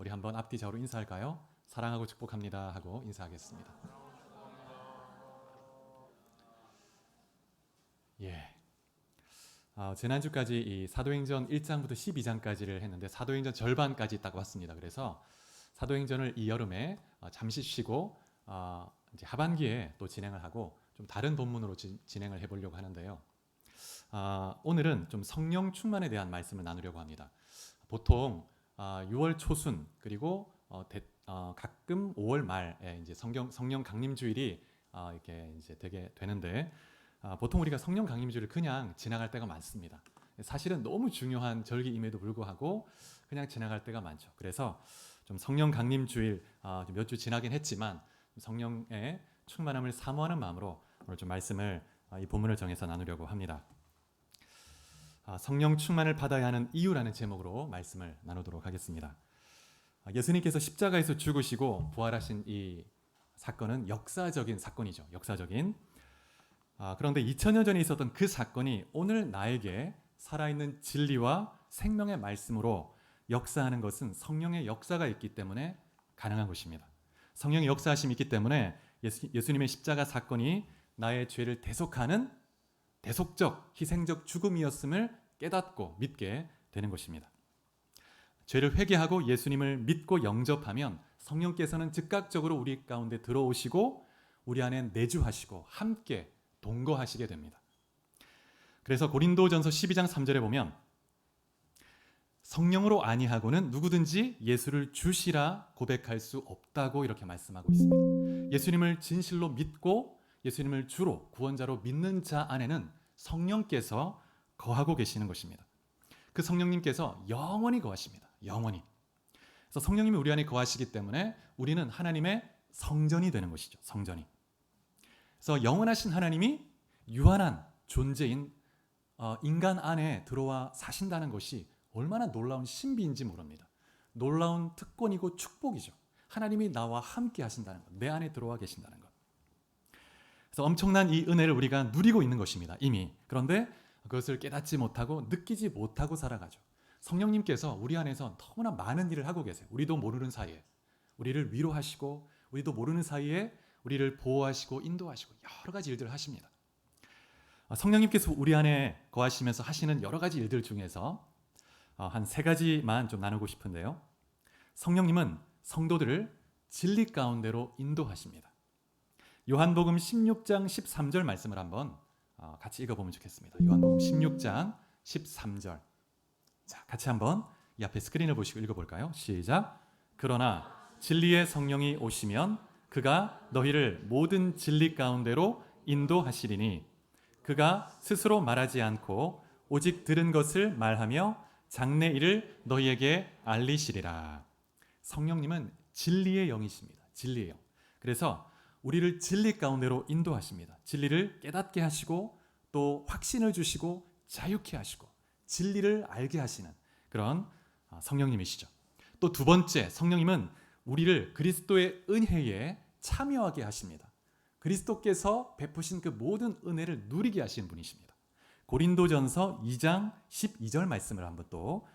우리 한번 앞뒤 좌우로 인사할까요? 사랑하고 축복합니다 하고 인사하겠습니다. 예. 지난주까지 이 사도행전 1장부터 12장까지를 했는데 사도행전 절반까지 딱 왔습니다. 그래서 사도행전을 이 여름에 잠시 쉬고 이제 하반기에 또 진행을 하고 좀 다른 본문으로 진행을 해보려고 하는데요. 오늘은 좀 성령 충만에 대한 말씀을 나누려고 합니다. 보통 6월 초순 그리고 가끔 5월 말에 이제 성령 강림 주일이 이렇게 이제 되게 되는데 보통 우리가 성령 강림 주일을 그냥 지나갈 때가 많습니다. 사실은 너무 중요한 절기임에도 불구하고 그냥 지나갈 때가 많죠. 그래서 좀 성령 강림 주일 몇 주 지나긴 했지만 성령의 충만함을 사모하는 마음으로 오늘 좀 말씀을 이 본문을 정해서 나누려고 합니다. 성령 충만을 받아야 하는 이유라는 제목으로 말씀을 나누도록 하겠습니다. 예수님께서 십자가에서 죽으시고 부활하신 이 사건은 역사적인 사건이죠. 역사적인. 그런데 2000년 전에 있었던 그 사건이 오늘 나에게 살아있는 진리와 생명의 말씀으로 역사하는 것은 성령의 역사가 있기 때문에 가능한 것입니다. 성령의 역사하심이 있기 때문에 예수님의 십자가 사건이 나의 죄를 대속하는 대속적, 희생적 죽음이었음을 깨닫고 믿게 되는 것입니다. 죄를 회개하고 예수님을 믿고 영접하면 성령께서는 즉각적으로 우리 가운데 들어오시고 우리 안에 내주하시고 함께 동거하시게 됩니다. 그래서 고린도전서 12장 3절에 보면 성령으로 아니하고는 누구든지 예수를 주시라 고백할 수 없다고 이렇게 말씀하고 있습니다. 예수님을 진실로 믿고 예수님을 주로 구원자로 믿는 자 안에는 성령께서 거하고 계시는 것입니다. 그 성령님께서 영원히 거하십니다. 영원히. 그래서 성령님이 우리 안에 거하시기 때문에 우리는 하나님의 성전이 되는 것이죠. 성전이. 그래서 영원하신 하나님이 유한한 존재인 인간 안에 들어와 사신다는 것이 얼마나 놀라운 신비인지 모릅니다. 놀라운 특권이고 축복이죠. 하나님이 나와 함께 하신다는 것, 내 안에 들어와 계신다는 것. 그래서 엄청난 이 은혜를 우리가 누리고 있는 것입니다. 이미. 그런데 그것을 깨닫지 못하고 느끼지 못하고 살아가죠. 성령님께서 우리 안에서 너무나 많은 일을 하고 계세요. 우리도 모르는 사이에 우리를 위로하시고 우리도 모르는 사이에 우리를 보호하시고 인도하시고 여러 가지 일들을 하십니다. 성령님께서 우리 안에 거하시면서 하시는 여러 가지 일들 중에서 한 3가지만 좀 나누고 싶은데요. 성령님은 성도들을 진리 가운데로 인도하십니다. 요한복음 16장 13절 말씀을 한번 같이 읽어보면 좋겠습니다. 요한복음 16장 13절. 자, 같이 한번 이 앞에 스크린을 보시고 읽어볼까요? 시작. 그러나 진리의 성령이 오시면 그가 너희를 모든 진리 가운데로 인도하시리니 그가 스스로 말하지 않고 오직 들은 것을 말하며 장래 일을 너희에게 알리시리라. 성령님은 진리의 영이십니다. 진리의 영. 그래서 우리를 진리 가운데로 인도하십니다. 진리를 깨닫게 하시고 또 확신을 주시고 자유케 하시고 진리를 알게 하시는 그런 성령님이시죠. 또 2번째, 성령님은 우리를 그리스도의 은혜에 참여하게 하십니다. 그리스도께서 베푸신 그 모든 은혜를 누리게 하시는 분이십니다. 고린도전서 2장 12절 말씀을 한번 또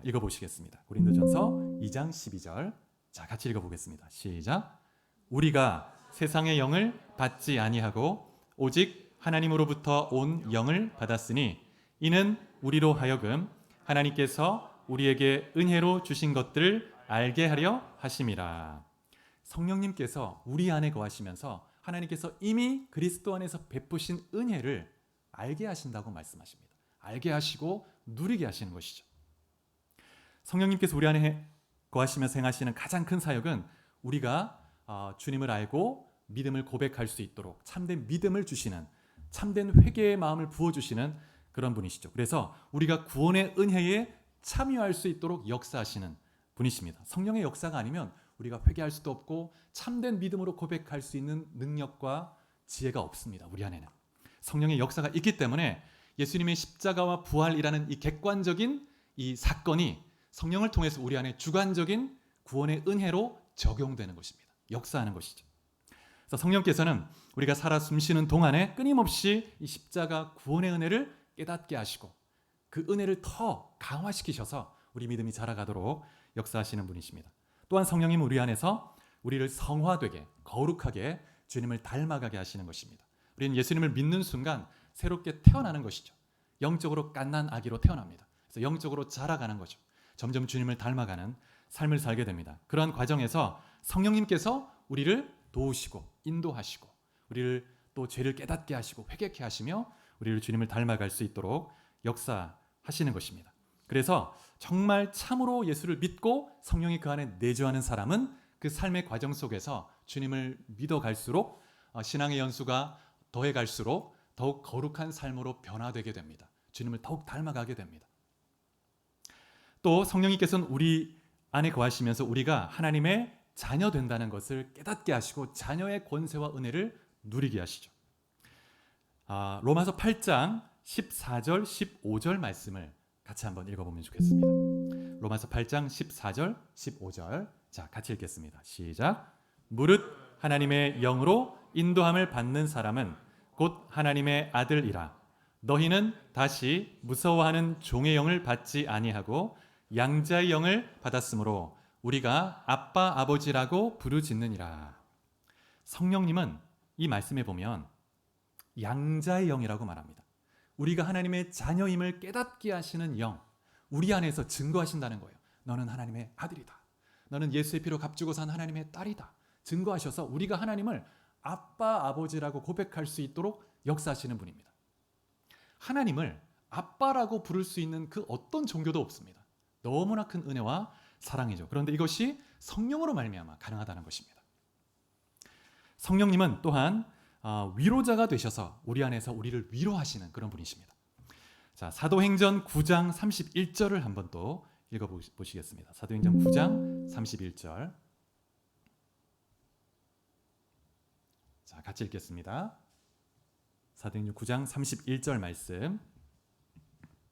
읽어보시겠습니다. 고린도전서 2장 12절. 자, 같이 읽어보겠습니다. 시작. 우리가 세상의 영을 받지 아니하고 오직 하나님으로부터 온 영을 받았으니 이는 우리로 하여금 하나님께서 우리에게 은혜로 주신 것들을 알게 하려 하심이라. 성령님께서 우리 안에 거하시면서 하나님께서 이미 그리스도 안에서 베푸신 은혜를 알게 하신다고 말씀하십니다. 알게 하시고 누리게 하시는 것이죠. 성령님께서 우리 안에 거하시면서 행하시는 가장 큰 사역은 우리가 주님을 알고 믿음을 고백할 수 있도록 참된 믿음을 주시는, 참된 회개의 마음을 부어주시는 그런 분이시죠. 그래서 우리가 구원의 은혜에 참여할 수 있도록 역사하시는 분이십니다. 성령의 역사가 아니면 우리가 회개할 수도 없고 참된 믿음으로 고백할 수 있는 능력과 지혜가 없습니다. 우리 안에는. 성령의 역사가 있기 때문에 예수님의 십자가와 부활이라는 이 객관적인 이 사건이 성령을 통해서 우리 안에 주관적인 구원의 은혜로 적용되는 것입니다. 역사하는 것이죠. 그래서 성령께서는 우리가 살아 숨쉬는 동안에 끊임없이 이 십자가 구원의 은혜를 깨닫게 하시고 그 은혜를 더 강화시키셔서 우리 믿음이 자라가도록 역사하시는 분이십니다. 또한 성령님은 우리 안에서 우리를 성화되게 거룩하게 주님을 닮아가게 하시는 것입니다. 우리는 예수님을 믿는 순간 새롭게 태어나는 것이죠. 영적으로 갓난 아기로 태어납니다. 그래서 영적으로 자라가는 거죠. 점점 주님을 닮아가는 삶을 살게 됩니다. 그러한 과정에서 성령님께서 우리를 도우시고 인도하시고 우리를 또 죄를 깨닫게 하시고 회개케 하시며 우리를 주님을 닮아갈 수 있도록 역사하시는 것입니다. 그래서 정말 참으로 예수를 믿고 성령이 그 안에 내주하는 사람은 그 삶의 과정 속에서 주님을 믿어갈수록 신앙의 연수가 더해갈수록 더욱 거룩한 삶으로 변화되게 됩니다. 주님을 더욱 닮아가게 됩니다. 또 성령님께서는 우리 안에 거하시면서 우리가 하나님의 자녀 된다는 것을 깨닫게 하시고 자녀의 권세와 은혜를 누리게 하시죠. 로마서 8장 14절 15절 말씀을 같이 한번 읽어보면 좋겠습니다. 로마서 8장 14절 15절 자 같이 읽겠습니다. 시작. 무릇 하나님의 영으로 인도함을 받는 사람은 곧 하나님의 아들이라. 너희는 다시 무서워하는 종의 영을 받지 아니하고 양자의 영을 받았으므로 우리가 아빠 아버지라고 부르짖느니라. 성령님은 이 말씀에 보면 양자의 영이라고 말합니다. 우리가 하나님의 자녀임을 깨닫게 하시는 영, 우리 안에서 증거하신다는 거예요. 너는 하나님의 아들이다. 너는 예수의 피로 값주고 산 하나님의 딸이다. 증거하셔서 우리가 하나님을 아빠 아버지라고 고백할 수 있도록 역사하시는 분입니다. 하나님을 아빠라고 부를 수 있는 그 어떤 종교도 없습니다. 너무나 큰 은혜와 사랑이죠. 그런데 이것이 성령으로 말미암아 가능하다는 것입니다. 성령님은 또한 위로자가 되셔서 우리 안에서 우리를 위로하시는 그런 분이십니다. 자, 사도행전 9장 31절을 한번 또 읽어보시겠습니다. 사도행전 9장 31절. 자, 같이 읽겠습니다. 사도행전 9장 31절 말씀.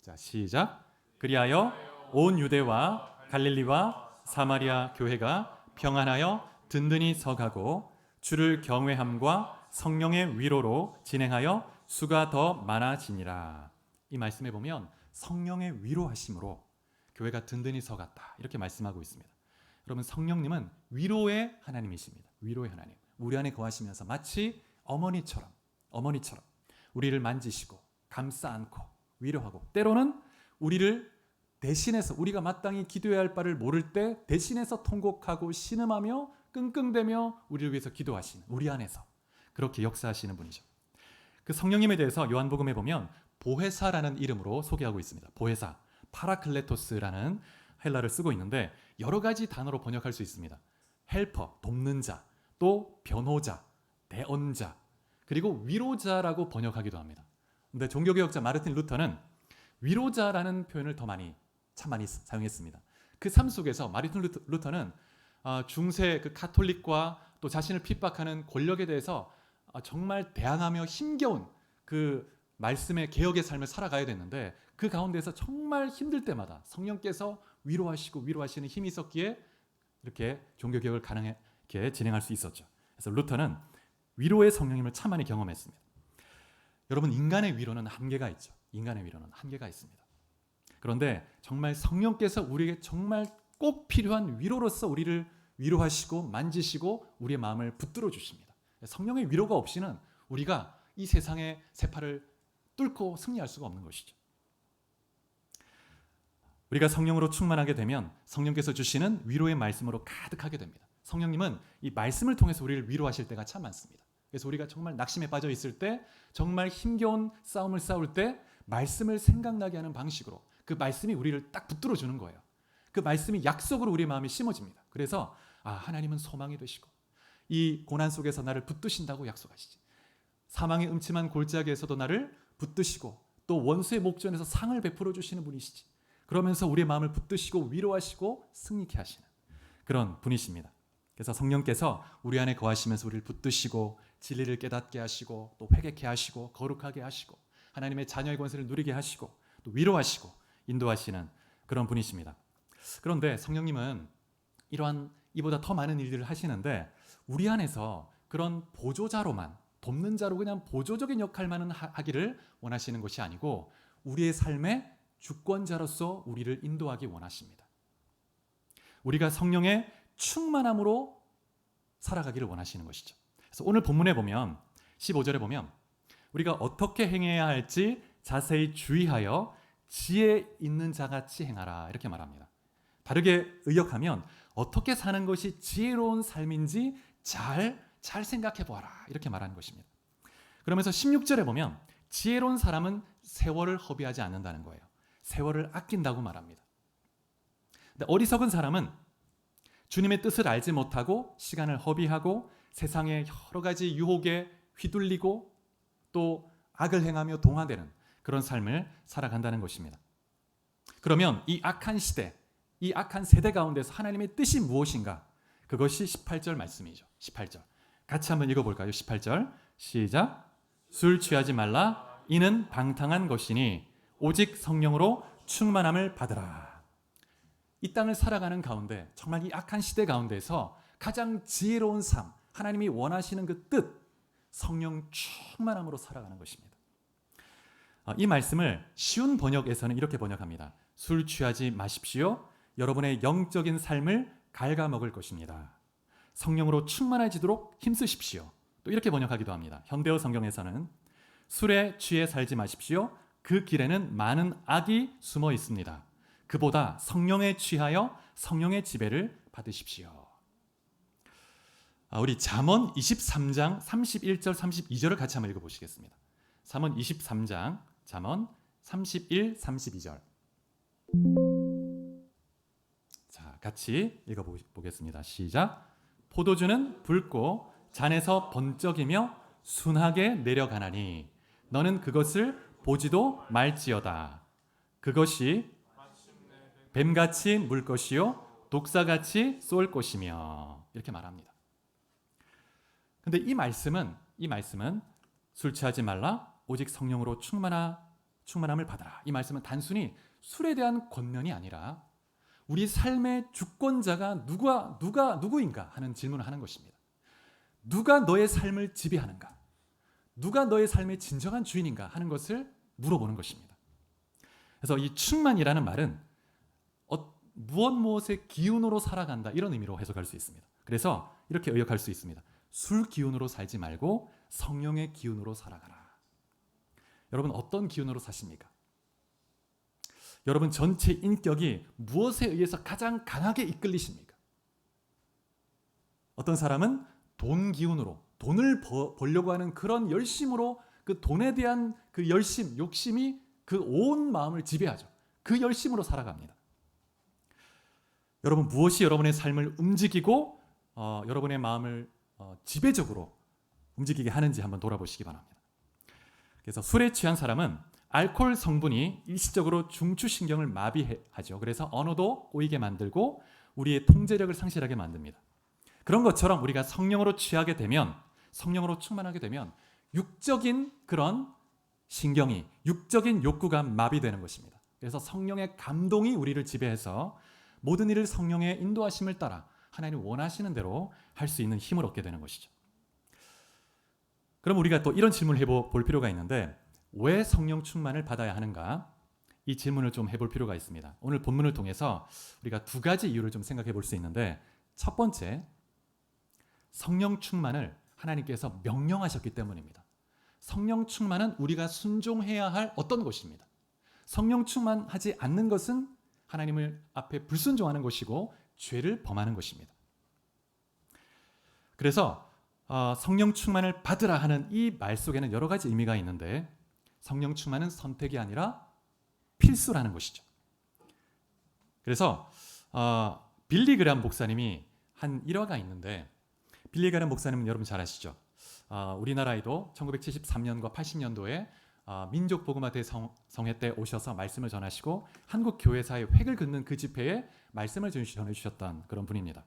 자, 시작. 그리하여 온 유대와 갈릴리와 사마리아 교회가 평안하여 든든히 서가고 주를 경외함과 성령의 위로로 진행하여 수가 더 많아지니라. 이 말씀에 보면 성령의 위로하심으로 교회가 든든히 서갔다 이렇게 말씀하고 있습니다. 여러분, 성령님은 위로의 하나님이십니다. 위로의 하나님. 우리 안에 거하시면서 마치 어머니처럼 우리를 만지시고 감싸 안고 위로하고, 때로는 우리를 대신해서 우리가 마땅히 기도해야 할 바를 모를 때 대신해서 통곡하고 신음하며 끙끙대며 우리를 위해서 기도하시는, 우리 안에서 그렇게 역사하시는 분이죠. 그 성령님에 대해서 요한복음에 보면 보혜사라는 이름으로 소개하고 있습니다. 보혜사, 파라클레토스라는 헬라를 쓰고 있는데 여러 가지 단어로 번역할 수 있습니다. 헬퍼, 돕는 자, 또 변호자, 대언자, 그리고 위로자라고 번역하기도 합니다. 근데 종교개혁자 마르틴 루터는 위로자라는 표현을 참 많이 사용했습니다. 그 삶 속에서 마르틴 루터는 중세 그 가톨릭과 또 자신을 핍박하는 권력에 대해서 정말 대항하며 힘겨운 그 말씀의 개혁의 삶을 살아가야 됐는데, 그 가운데서 정말 힘들 때마다 성령께서 위로하시는 힘이 있었기에 이렇게 종교개혁을 가능하게 진행할 수 있었죠. 그래서 루터는 위로의 성령님을 참 많이 경험했습니다. 여러분, 인간의 위로는 한계가 있죠. 인간의 위로는 한계가 있습니다. 그런데 정말 성령께서 우리에게 정말 꼭 필요한 위로로서 우리를 위로하시고 만지시고 우리의 마음을 붙들어 주십니다. 성령의 위로가 없이는 우리가 이 세상의 세파를 뚫고 승리할 수가 없는 것이죠. 우리가 성령으로 충만하게 되면 성령께서 주시는 위로의 말씀으로 가득하게 됩니다. 성령님은 이 말씀을 통해서 우리를 위로하실 때가 참 많습니다. 그래서 우리가 정말 낙심에 빠져 있을 때, 정말 힘겨운 싸움을 싸울 때 말씀을 생각나게 하는 방식으로 그 말씀이 우리를 딱 붙들어 주는 거예요. 그 말씀이 약속으로 우리의 마음에 심어집니다. 그래서 하나님은 소망이 되시고 이 고난 속에서 나를 붙드신다고 약속하시지. 사망의 음침한 골짜기에서도 나를 붙드시고 또 원수의 목전에서 상을 베풀어 주시는 분이시지. 그러면서 우리의 마음을 붙드시고 위로하시고 승리케 하시는 그런 분이십니다. 그래서 성령께서 우리 안에 거하시면서 우리를 붙드시고 진리를 깨닫게 하시고 또 회개케 하시고 거룩하게 하시고 하나님의 자녀의 권세를 누리게 하시고 또 위로하시고 인도하시는 그런 분이십니다. 그런데 성령님은 이보다 더 많은 일들을 하시는데 우리 안에서 그런 보조자로만, 돕는 자로 그냥 보조적인 역할만은 하기를 원하시는 것이 아니고 우리의 삶의 주권자로서 우리를 인도하기 원하십니다. 우리가 성령의 충만함으로 살아가기를 원하시는 것이죠. 그래서 오늘 본문에 보면 15절에 보면 우리가 어떻게 행해야 할지 자세히 주의하여 지혜 있는 자같이 행하라 이렇게 말합니다. 다르게 의역하면 어떻게 사는 것이 지혜로운 삶인지 잘 생각해 보아라 이렇게 말하는 것입니다. 그러면서 16절에 보면 지혜로운 사람은 세월을 허비하지 않는다는 거예요. 세월을 아낀다고 말합니다. 근데 어리석은 사람은 주님의 뜻을 알지 못하고 시간을 허비하고 세상의 여러 가지 유혹에 휘둘리고 또 악을 행하며 동화되는 그런 삶을 살아간다는 것입니다. 그러면 이 악한 시대, 이 악한 세대 가운데서 하나님의 뜻이 무엇인가? 그것이 18절 말씀이죠. 18절. 같이 한번 읽어볼까요? 18절 시작. 술 취하지 말라. 이는 방탕한 것이니 오직 성령으로 충만함을 받으라. 이 땅을 살아가는 가운데 정말 이 악한 시대 가운데서 가장 지혜로운 삶, 하나님이 원하시는 그 뜻, 성령 충만함으로 살아가는 것입니다. 이 말씀을 쉬운 번역에서는 이렇게 번역합니다. 술 취하지 마십시오. 여러분의 영적인 삶을 갉아먹을 것입니다. 성령으로 충만해지도록 힘쓰십시오. 또 이렇게 번역하기도 합니다. 현대어 성경에서는 술에 취해 살지 마십시오. 그 길에는 많은 악이 숨어 있습니다. 그보다 성령에 취하여 성령의 지배를 받으십시오. 우리 잠언 23장 31절 32절을 같이 한번 읽어보시겠습니다. 잠언 23장 잠언 31, 32절. 자, 같이 읽어보겠습니다. 시작. 포도주는 붉고 잔에서 번쩍이며 순하게 내려가나니 너는 그것을 보지도 말지어다. 그것이 뱀같이 물 것이요 독사같이 쏠 것이며 이렇게 말합니다. 근데 이 말씀은 술 취하지 말라 오직 성령으로 충만함을 받아라. 이 말씀은 단순히 술에 대한 권면이 아니라 우리 삶의 주권자가 누구인가 하는 질문을 하는 것입니다. 누가 너의 삶을 지배하는가? 누가 너의 삶의 진정한 주인인가 하는 것을 물어보는 것입니다. 그래서 이 충만이라는 말은 무엇의 기운으로 살아간다 이런 의미로 해석할 수 있습니다. 그래서 이렇게 의역할 수 있습니다. 술 기운으로 살지 말고 성령의 기운으로 살아가라. 여러분 어떤 기운으로 사십니까? 여러분 전체 인격이 무엇에 의해서 가장 강하게 이끌리십니까? 어떤 사람은 돈 기운으로 돈을 벌려고 하는 그런 열심으로 그 돈에 대한 그 열심, 욕심이 그 온 마음을 지배하죠. 그 열심으로 살아갑니다. 여러분 무엇이 여러분의 삶을 움직이고 여러분의 마음을 지배적으로 움직이게 하는지 한번 돌아보시기 바랍니다. 그래서 술에 취한 사람은 알코올 성분이 일시적으로 중추신경을 마비하죠. 그래서 언어도 꼬이게 만들고 우리의 통제력을 상실하게 만듭니다. 그런 것처럼 우리가 성령으로 취하게 되면, 성령으로 충만하게 되면 육적인 그런 신경이, 육적인 욕구가 마비되는 것입니다. 그래서 성령의 감동이 우리를 지배해서 모든 일을 성령의 인도하심을 따라 하나님 원하시는 대로 할 수 있는 힘을 얻게 되는 것이죠. 그럼 우리가 또 이런 질문을 해볼 필요가 있는데 왜 성령 충만을 받아야 하는가? 이 질문을 좀 해볼 필요가 있습니다. 오늘 본문을 통해서 우리가 두 가지 이유를 좀 생각해 볼 수 있는데 첫 번째, 성령 충만을 하나님께서 명령하셨기 때문입니다. 성령 충만은 우리가 순종해야 할 어떤 것입니다. 성령 충만하지 않는 것은 하나님을 앞에 불순종하는 것이고 죄를 범하는 것입니다. 그래서 성령 충만을 받으라 하는 이 말 속에는 여러 가지 의미가 있는데 성령 충만은 선택이 아니라 필수라는 것이죠. 그래서 빌리 그레엄 목사님이 한 일화가 있는데 빌리 그레엄 목사님은 여러분 잘 아시죠? 우리나라에도 1973년과 80년도에 민족 복음화 대성회 때 오셔서 말씀을 전하시고 한국 교회사의 획을 긋는 그 집회에 말씀을 전해주셨던 그런 분입니다.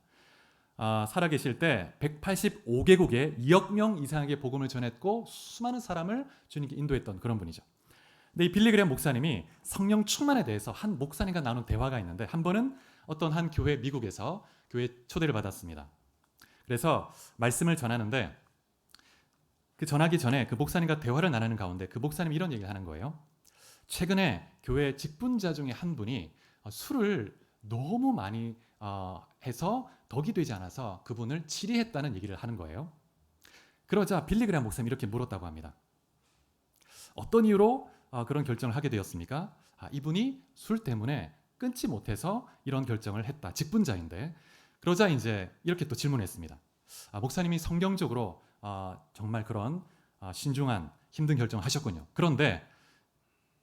살아계실 때 185개국에 2억 명 이상에게 복음을 전했고 수많은 사람을 주님께 인도했던 그런 분이죠. 근데 이 빌리 그레엄 목사님이 성령 충만에 대해서 한 목사님과 나눈 대화가 있는데 한 번은 어떤 한 교회 미국에서 교회 초대를 받았습니다. 그래서 말씀을 전하는데 그 전하기 전에 그 목사님과 대화를 나누는 가운데 그 목사님이 이런 얘기를 하는 거예요. 최근에 교회 직분자 중에 한 분이 술을 너무 많이 해서 덕이 되지 않아서 그분을 치리했다는 얘기를 하는 거예요. 그러자 빌리그레암 목사님이 이렇게 물었다고 합니다. 어떤 이유로 그런 결정을 하게 되었습니까? 이분이 술 때문에 끊지 못해서 이런 결정을 했다. 직분자인데. 그러자 이제 이렇게 또 질문했습니다. 목사님이 성경적으로 정말 그런 신중한 힘든 결정을 하셨군요. 그런데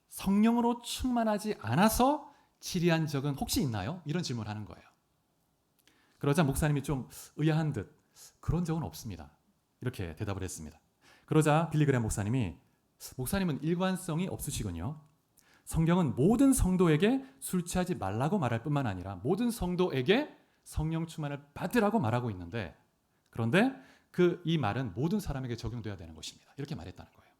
성령으로 충만하지 않아서 치리한 적은 혹시 있나요? 이런 질문을 하는 거예요. 그러자 목사님이 좀 의아한 듯 그런 적은 없습니다. 이렇게 대답을 했습니다. 그러자 빌리그레암 목사님은 일관성이 없으시군요. 성경은 모든 성도에게 술 취하지 말라고 말할 뿐만 아니라 모든 성도에게 성령 충만을 받으라고 말하고 있는데, 그런데 이 말은 모든 사람에게 적용돼야 되는 것입니다. 이렇게 말했다는 거예요.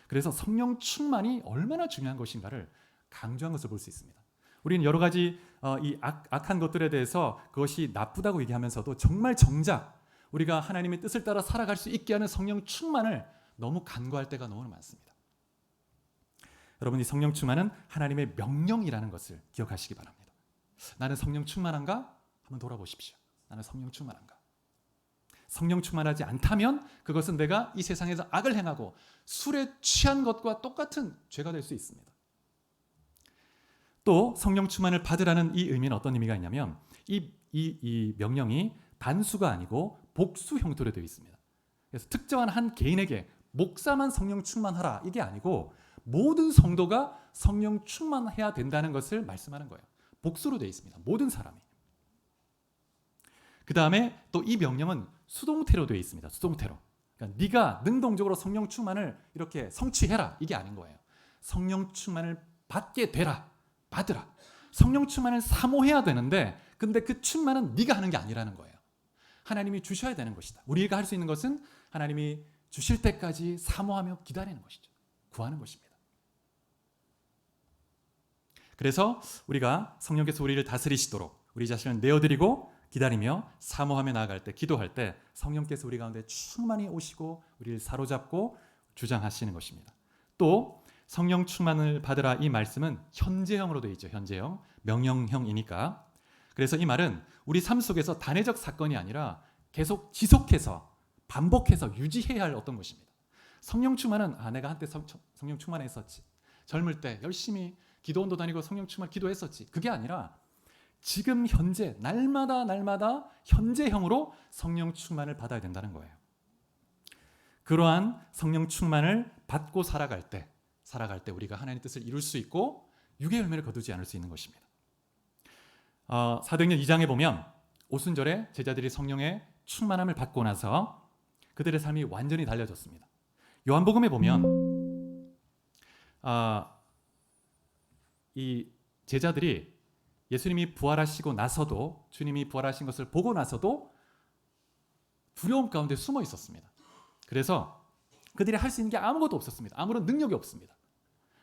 그래서 성령 충만이 얼마나 중요한 것인가를 강조한 것을 볼 수 있습니다. 우리는 여러 가지 이 악한 것들에 대해서 그것이 나쁘다고 얘기하면서도 정말 정작 우리가 하나님의 뜻을 따라 살아갈 수 있게 하는 성령 충만을 너무 간과할 때가 너무 많습니다. 여러분, 이 성령 충만은 하나님의 명령이라는 것을 기억하시기 바랍니다. 나는 성령 충만한가? 한번 돌아보십시오. 나는 성령 충만한가? 성령 충만하지 않다면 그것은 내가 이 세상에서 악을 행하고 술에 취한 것과 똑같은 죄가 될 수 있습니다. 또 성령 충만을 받으라는 이 의미는 어떤 의미가 있냐면 이 명령이 단수가 아니고 복수 형태로 되어 있습니다. 그래서 특정한 한 개인에게 목사만 성령 충만하라 이게 아니고 모든 성도가 성령 충만해야 된다는 것을 말씀하는 거예요. 복수로 되어 있습니다. 모든 사람이. 그 다음에 또 이 명령은 수동태로 되어 있습니다. 수동태로. 그러니까 네가 능동적으로 성령 충만을 이렇게 성취해라 이게 아닌 거예요. 성령 충만을 받게 되라. 받으라. 성령 충만을 사모해야 되는데 근데 그 충만은 네가 하는 게 아니라는 거예요. 하나님이 주셔야 되는 것이다. 우리가 할 수 있는 것은 하나님이 주실 때까지 사모하며 기다리는 것이죠. 구하는 것입니다. 그래서 우리가 성령께서 우리를 다스리시도록 우리 자신을 내어드리고 기다리며 사모하며 나아갈 때, 기도할 때 성령께서 우리 가운데 충만히 오시고 우리를 사로잡고 주장하시는 것입니다. 또 성령 충만을 받으라 이 말씀은 현재형으로 되어 있죠. 현재형, 명령형이니까. 그래서 이 말은 우리 삶 속에서 단회적 사건이 아니라 계속 지속해서 반복해서 유지해야 할 어떤 것입니다. 성령 충만은 내가 한때 성령 충만했었지. 젊을 때 열심히 기도원도 다니고 성령 충만 기도했었지. 그게 아니라 지금 현재 날마다 현재형으로 성령 충만을 받아야 된다는 거예요. 그러한 성령 충만을 받고 살아갈 때 우리가 하나님의 뜻을 이룰 수 있고 육의 열매를 거두지 않을 수 있는 것입니다. 사도행전 2장에 보면 오순절에 제자들이 성령의 충만함을 받고 나서 그들의 삶이 완전히 달라졌습니다. 요한복음에 보면 이 제자들이 예수님이 부활하시고 나서도, 주님이 부활하신 것을 보고 나서도 두려움 가운데 숨어 있었습니다. 그래서 그들이 할 수 있는 게 아무것도 없었습니다. 아무런 능력이 없습니다.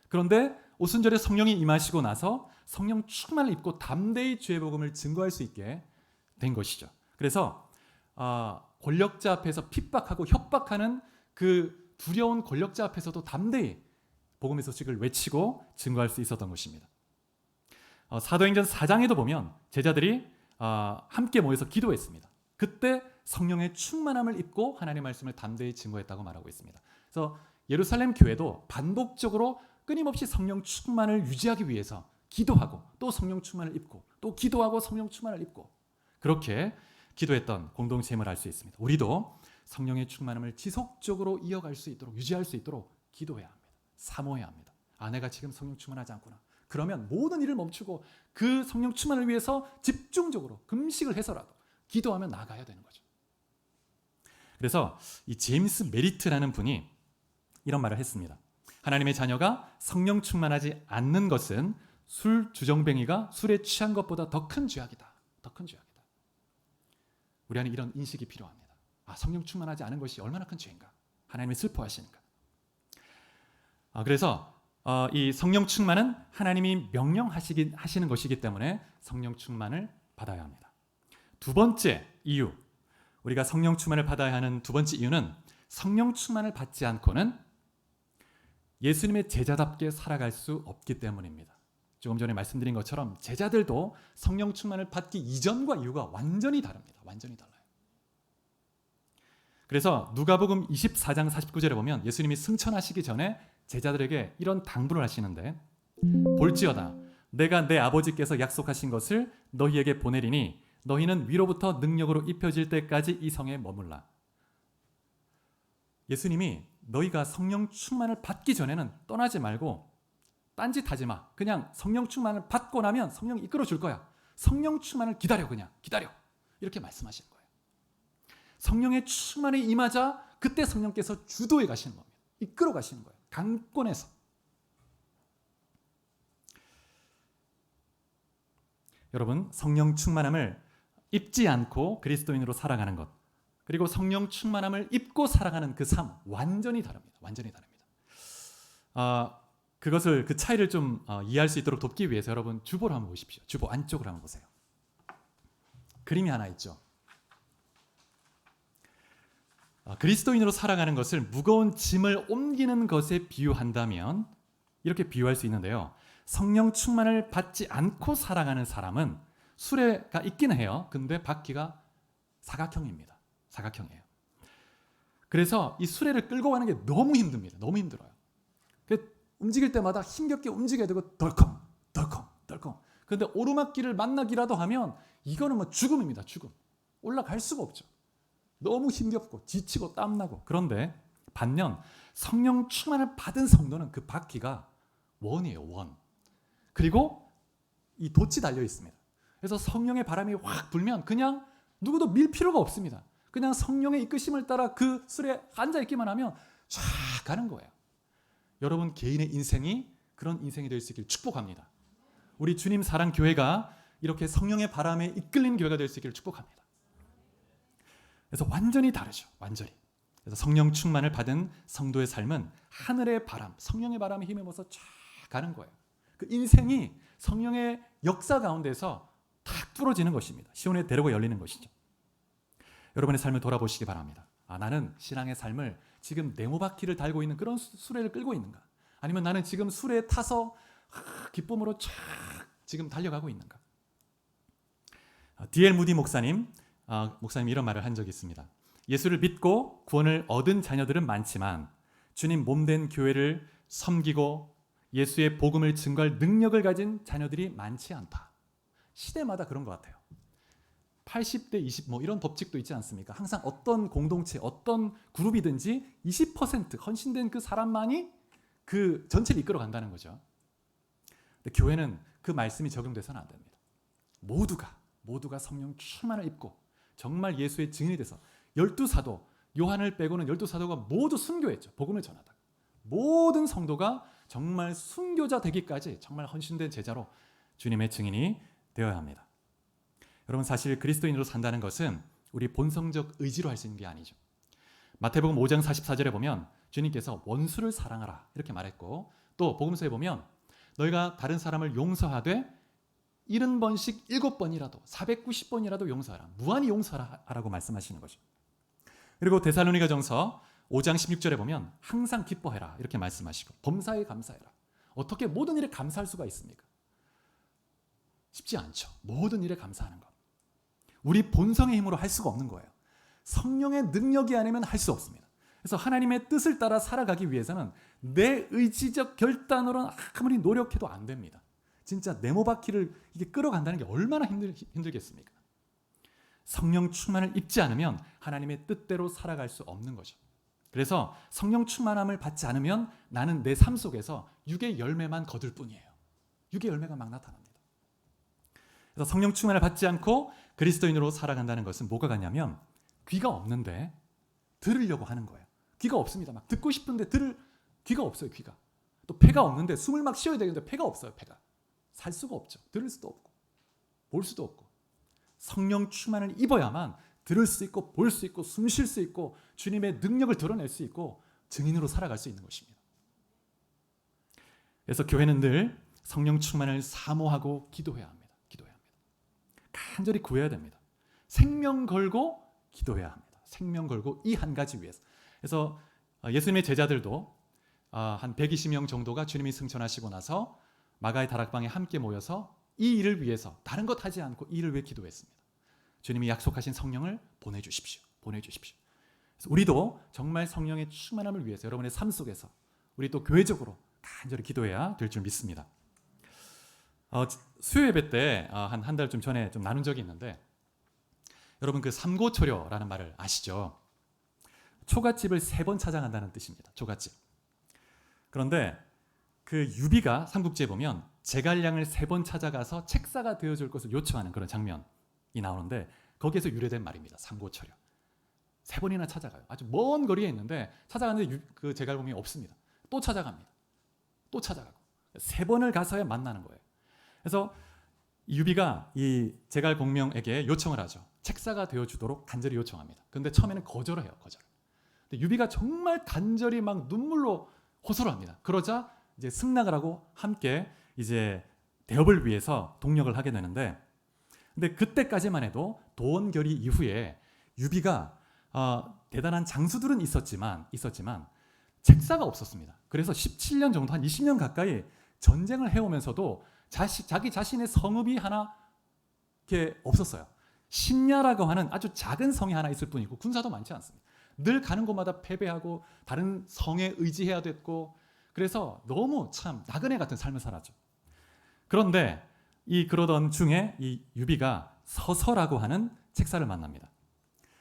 그런데 오순절에 성령이 임하시고 나서 성령 충만을 입고 담대히 주의 복음을 증거할 수 있게 된 것이죠. 그래서 권력자 앞에서 핍박하고 협박하는 그 두려운 권력자 앞에서도 담대히 복음의 소식을 외치고 증거할 수 있었던 것입니다. 사도행전 4장에도 보면 제자들이 함께 모여서 기도했습니다. 그때 성령의 충만함을 입고 하나님의 말씀을 담대히 증거했다고 말하고 있습니다. 그래서 예루살렘 교회도 반복적으로 끊임없이 성령 충만을 유지하기 위해서 기도하고 또 성령 충만을 입고 또 기도하고 성령 충만을 입고 그렇게 기도했던 공동체임을 알 수 있습니다. 우리도 성령의 충만함을 지속적으로 이어갈 수 있도록 유지할 수 있도록 기도해야 합니다. 사모해야 합니다. 내가 지금 성령 충만하지 않구나. 그러면 모든 일을 멈추고 그 성령 충만을 위해서 집중적으로 금식을 해서라도 기도하며 나가야 되는 거죠. 그래서 이 제임스 메리트라는 분이 이런 말을 했습니다. 하나님의 자녀가 성령 충만하지 않는 것은 술 주정뱅이가 술에 취한 것보다 더 큰 죄악이다. 더 큰 죄악이다. 우리 안에 이런 인식이 필요합니다. 성령 충만하지 않은 것이 얼마나 큰 죄인가. 하나님이 슬퍼하시는가. 그래서 이 성령 충만은 하나님이 명령하시는 것이기 때문에 성령 충만을 받아야 합니다. 두 번째 이유, 우리가 성령 충만을 받아야 하는 두 번째 이유는 성령 충만을 받지 않고는 예수님의 제자답게 살아갈 수 없기 때문입니다. 조금 전에 말씀드린 것처럼 제자들도 성령 충만을 받기 이전과 이후가 완전히 다릅니다. 완전히 달라요. 그래서 누가복음 24장 49절에 보면 예수님이 승천하시기 전에 제자들에게 이런 당부를 하시는데, 볼지어다 내가 내 아버지께서 약속하신 것을 너희에게 보내리니 너희는 위로부터 능력으로 입혀질 때까지 이 성에 머물라. 예수님이 너희가 성령 충만을 받기 전에는 떠나지 말고 딴짓하지 마. 그냥 성령 충만을 받고 나면 성령이 이끌어 줄 거야. 성령 충만을 기다려. 그냥 기다려. 이렇게 말씀하시는 거예요. 성령의 충만이 임하자 그때 성령께서 주도해 가시는 겁니다. 이끌어 가시는 거예요. 강권에서. 여러분, 성령 충만함을 입지 않고 그리스도인으로 살아가는 것, 그리고 성령 충만함을 입고 살아가는 그 삶, 완전히 다릅니다. 완전히 다릅니다. 그것을, 그 차이를 좀 이해할 수 있도록 돕기 위해서 여러분 주보를 한번 보십시오. 주보 안쪽으로 한번 보세요. 그림이 하나 있죠. 그리스도인으로 살아가는 것을 무거운 짐을 옮기는 것에 비유한다면 이렇게 비유할 수 있는데요. 성령 충만을 받지 않고 살아가는 사람은 수레가 있기는 해요. 근데 바퀴가 사각형입니다. 사각형이에요. 그래서 이 수레를 끌고 가는 게 너무 힘듭니다. 너무 힘들어요. 움직일 때마다 힘겹게 움직여야 되고 덜컹 덜컹 덜컹. 그런데 오르막길을 만나기라도 하면 이거는 뭐 죽음입니다. 죽음. 올라갈 수가 없죠. 너무 힘겹고 지치고 땀나고. 그런데 반면 성령 충만을 받은 성도는 그 바퀴가 원이에요. 원. 그리고 이 돛이 달려 있습니다. 그래서 성령의 바람이 확 불면 그냥 누구도 밀 필요가 없습니다. 그냥 성령의 이끄심을 따라 그 수레에 앉아있기만 하면 쫙 가는 거예요. 여러분 개인의 인생이 그런 인생이 될 수 있기를 축복합니다. 우리 주님 사랑 교회가 이렇게 성령의 바람에 이끌리는 교회가 될 수 있기를 축복합니다. 그래서 완전히 다르죠. 완전히. 그래서 성령 충만을 받은 성도의 삶은 하늘의 바람, 성령의 바람에 힘입어서 쫙 가는 거예요. 그 인생이 성령의 역사 가운데서 탁 뚫어지는 것입니다. 시온의 대로가 열리는 것이죠. 여러분의 삶을 돌아보시기 바랍니다. 나는 신앙의 삶을 지금 네모바퀴를 달고 있는 그런 수레를 끌고 있는가? 아니면 나는 지금 수레에 타서 기쁨으로 쫙 지금 달려가고 있는가? D.L. 무디 목사님이 이런 말을 한 적이 있습니다. 예수를 믿고 구원을 얻은 자녀들은 많지만 주님 몸된 교회를 섬기고 예수의 복음을 증거할 능력을 가진 자녀들이 많지 않다. 시대마다 그런 것 같아요. 80대 20 뭐 이런 법칙도 있지 않습니까? 항상 어떤 공동체, 어떤 그룹이든지 20% 헌신된 그 사람만이 그 전체를 이끌어 간다는 거죠. 근데 교회는 그 말씀이 적용돼서는 안 됩니다. 모두가 성령 충만을 입고 정말 예수의 증인이 돼서 12사도, 요한을 빼고는 12사도가 모두 순교했죠. 복음을 전하다. 모든 성도가 정말 순교자 되기까지 정말 헌신된 제자로 주님의 증인이 되어야 합니다. 여러분 사실 그리스도인으로 산다는 것은 우리 본성적 의지로 할 수 있는 게 아니죠. 마태복음 5장 44절에 보면 주님께서 원수를 사랑하라 이렇게 말했고, 또 복음서에 보면 너희가 다른 사람을 용서하되 70번씩 7번이라도 490번이라도 용서하라, 무한히 용서하라고 말씀하시는 거죠. 그리고 데살로니가전서 5장 16절에 보면 항상 기뻐해라 이렇게 말씀하시고, 범사에 감사해라. 어떻게 모든 일에 감사할 수가 있습니까? 쉽지 않죠. 모든 일에 감사하는 것. 우리 본성의 힘으로 할 수가 없는 거예요. 성령의 능력이 아니면 할 수 없습니다. 그래서 하나님의 뜻을 따라 살아가기 위해서는 내 의지적 결단으로는 아무리 노력해도 안 됩니다. 진짜 네모바퀴를 이게 끌어간다는 게 얼마나 힘들겠습니까? 성령 충만을 입지 않으면 하나님의 뜻대로 살아갈 수 없는 거죠. 그래서 성령 충만함을 받지 않으면 나는 내 삶 속에서 육의 열매만 거둘 뿐이에요. 육의 열매가 막 나타납니다. 그래서 성령 충만을 받지 않고 그리스도인으로 살아간다는 것은 뭐가 같냐면 귀가 없는데 들으려고 하는 거예요. 귀가 없습니다. 막 듣고 싶은데 들을 귀가 없어요. 귀가. 또 폐가 없는데 숨을 막 쉬어야 되는데 폐가 없어요. 폐가. 살 수가 없죠. 들을 수도 없고 볼 수도 없고. 성령 충만을 입어야만 들을 수 있고 볼 수 있고 숨 쉴 수 있고 주님의 능력을 드러낼 수 있고 증인으로 살아갈 수 있는 것입니다. 그래서 교회는 늘 성령 충만을 사모하고 기도해야 합니다. 간절히 구해야 됩니다. 생명 걸고 기도해야 합니다. 생명 걸고 이 한 가지 위해서. 그래서 예수님의 제자들도 한 120명 정도가 주님이 승천하시고 나서 마가의 다락방에 함께 모여서 이 일을 위해서 다른 것 하지 않고 이 일을 위해 기도했습니다. 주님이 약속하신 성령을 보내주십시오. 보내주십시오. 그래서 우리도 정말 성령의 충만함을 위해서 여러분의 삶 속에서 우리 또 교회적으로 간절히 기도해야 될 줄 믿습니다. 수요 예배 때 한 달쯤 전에 좀 나눈 적이 있는데 여러분 그 삼고초려라는 말을 아시죠? 초갓집을 3번 찾아간다는 뜻입니다. 초갓집. 그런데 그 유비가 삼국지에 보면 제갈량을 3번 찾아가서 책사가 되어줄 것을 요청하는 그런 장면이 나오는데 거기에서 유래된 말입니다. 삼고초려. 3번이나 찾아가요. 아주 먼 거리에 있는데 찾아가는데 그 제갈공명이 없습니다. 또 찾아갑니다. 또 찾아가고 3번을 가서야 만나는 거예요. 그래서 유비가 이 제갈공명에게 요청을 하죠. 책사가 되어주도록 간절히 요청합니다. 그런데 처음에는 거절을 해요. 거절. 근데 유비가 정말 간절히 막 눈물로 호소를 합니다. 그러자 이제 승낙을 하고 함께 이제 대업을 위해서 동력을 하게 되는데, 근데 그때까지만 해도 도원결의 이후에 유비가 대단한 장수들은 있었지만 책사가 없었습니다. 그래서 17년 정도, 한 20년 가까이 전쟁을 해오면서도 자기 자신의 성읍이 하나 이렇게 없었어요. 신야라고 하는 아주 작은 성이 하나 있을 뿐이고 군사도 많지 않습니다. 늘 가는 곳마다 패배하고 다른 성에 의지해야 됐고, 그래서 너무 참 나그네 같은 삶을 살았죠. 그런데 그러던 중에 이 유비가 서서라고 하는 책사를 만납니다.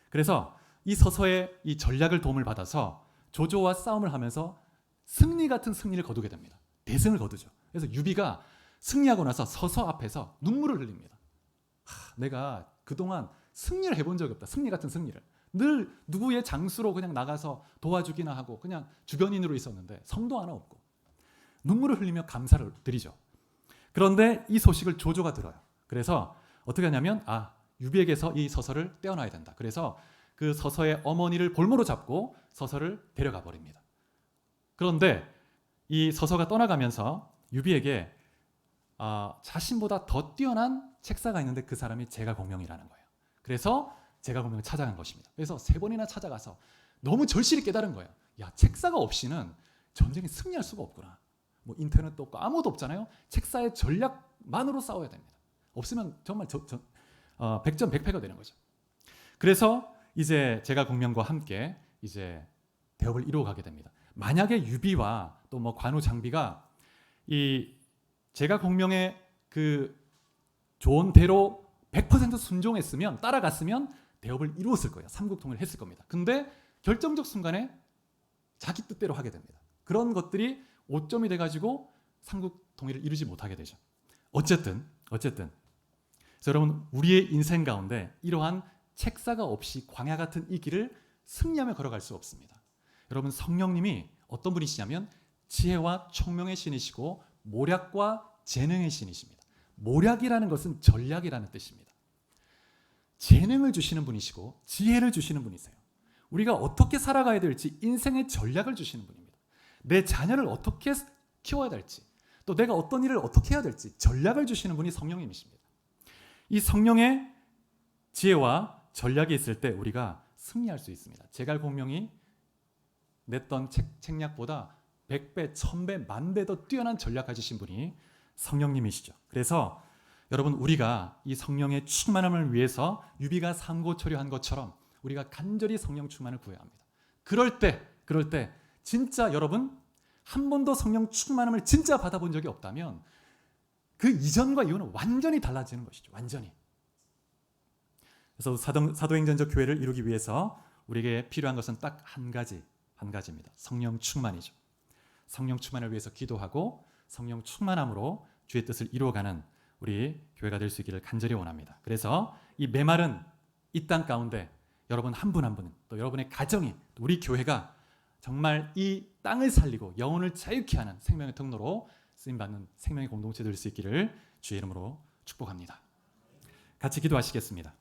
그래서 이 서서의 이 전략을 도움을 받아서 조조와 싸움을 하면서 승리 같은 승리를 거두게 됩니다. 대승을 거두죠. 그래서 유비가 승리하고 나서 서서 앞에서 눈물을 흘립니다. 내가 그동안 승리를 해본 적이 없다. 승리 같은 승리를. 늘 누구의 장수로 그냥 나가서 도와주기나 하고 그냥 주변인으로 있었는데 성도 하나 없고 눈물을 흘리며 감사를 드리죠. 그런데 이 소식을 조조가 들어요. 그래서 어떻게 하냐면 유비에게서 이 서서를 떼어놔야 된다. 그래서 그 서서의 어머니를 볼모로 잡고 서서를 데려가 버립니다. 그런데 이 서서가 떠나가면서 유비에게 자신보다 더 뛰어난 책사가 있는데 그 사람이 제갈공명이라는 거예요. 그래서 제갈공명을 찾아간 것입니다. 그래서 3번이나 찾아가서 너무 절실히 깨달은 거예요. 책사가 없이는 전쟁에 승리할 수가 없구나. 뭐 인터넷도 없고 아무도 없잖아요. 책사의 전략만으로 싸워야 됩니다. 없으면 정말 백전백패가 되는 거죠. 그래서 이제 제갈공명과 함께 이제 대업을 이루어가게 됩니다. 만약에 유비와 또 뭐 관우 장비가 이 제갈공명의 그 조언대로 100% 순종했으면, 따라갔으면 대업을 이루었을 거예요. 삼국통일을 했을 겁니다. 근데 결정적 순간에 자기 뜻대로 하게 됩니다. 그런 것들이 오점이 돼가지고 삼국통일을 이루지 못하게 되죠. 어쨌든 그래서 여러분 우리의 인생 가운데 이러한 책사가 없이 광야 같은 이 길을 승리하며 걸어갈 수 없습니다. 여러분 성령님이 어떤 분이시냐면 지혜와 총명의 신이시고 모략과 재능의 신이십니다. 모략이라는 것은 전략이라는 뜻입니다. 재능을 주시는 분이시고 지혜를 주시는 분이세요. 우리가 어떻게 살아가야 될지 인생의 전략을 주시는 분입니다. 내 자녀를 어떻게 키워야 될지, 또 내가 어떤 일을 어떻게 해야 될지 전략을 주시는 분이 성령님이십니다. 이 성령의 지혜와 전략이 있을 때 우리가 승리할 수 있습니다. 제갈공명이 냈던 책략보다 100배, 1000배, 10,000배 더 뛰어난 전략 가지신 분이 성령님이시죠. 그래서 여러분 우리가 이 성령의 충만함을 위해서 유비가 삼고초려한 것처럼 우리가 간절히 성령 충만을 구해야 합니다. 그럴 때 진짜 여러분 한 번도 성령 충만함을 진짜 받아본 적이 없다면 그 이전과 이후는 완전히 달라지는 것이죠. 완전히. 그래서 사도행전적 교회를 이루기 위해서 우리에게 필요한 것은 딱 한 가지입니다. 성령 충만이죠. 성령 충만을 위해서 기도하고 성령 충만함으로 주의 뜻을 이루어가는 우리 교회가 될 수 있기를 간절히 원합니다. 그래서 이 메마른 이 땅 가운데 여러분 한 분 한 분, 또 여러분의 가정이, 또 우리 교회가 정말 이 땅을 살리고 영혼을 자유케 하는 생명의 통로로 쓰임받는 생명의 공동체 될 수 있기를 주의 이름으로 축복합니다. 같이 기도하시겠습니다.